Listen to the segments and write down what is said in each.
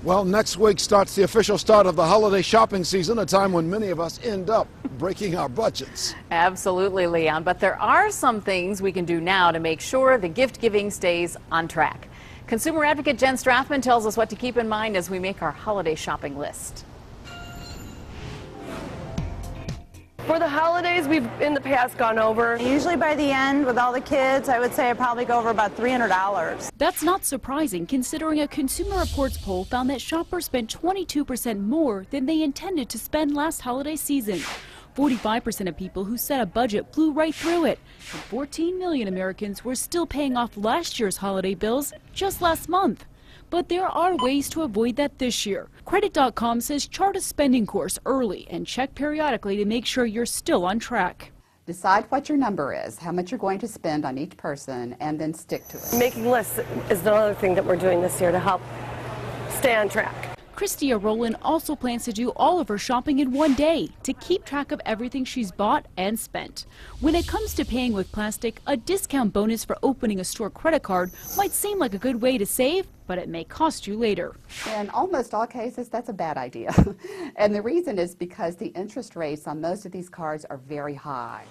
Well, next week starts the official start of the holiday shopping season, a time when many of us end up breaking our budgets. Absolutely, Leon. But there are some things we can do now to make sure the gift giving stays on track. Consumer advocate Jen Strathman tells us what to keep in mind as we make our holiday shopping list. For the holidays, we've in the past gone over. Usually by the end, with all the kids, I would say I probably go over about $300. That's not surprising, considering a Consumer Reports poll found that shoppers spent 22% more than they intended to spend last holiday season. 45% of people who set a budget blew right through it, and 14 million Americans were still paying off last year's holiday bills just last month. But there are ways to avoid that this year. Credit.com says chart a spending course early and check periodically to make sure you're still on track. Decide what your number is, how much you're going to spend on each person, and then stick to it. Making lists is another thing that we're doing this year to help stay on track. Christia Rowland also plans to do all of her shopping in one day to keep track of everything she's bought and spent. When it comes to paying with plastic, a discount bonus for opening a store credit card might seem like a good way to save, but it may cost you later. In almost all cases, that's a bad idea. And the reason is because the interest rates on most of these cards are very high.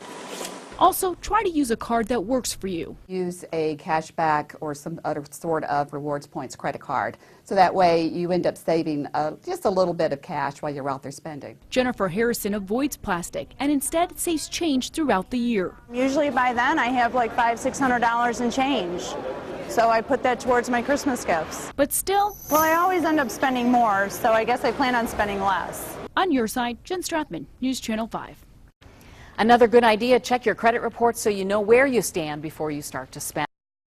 Also, try to use a card that works for you. Use a cashback or some other sort of rewards points credit card. So that way you end up saving just a little bit of cash while you're out there spending. Jennifer Harrison avoids plastic and instead saves change throughout the year. Usually by then I have like $500–600 in change. So I put that towards my Christmas gifts. But still, well, I always end up spending more, so I guess I plan on spending less. On your side, Jen Strathman, News Channel 5. Another good idea, check your credit report so you know where you stand before you start to spend.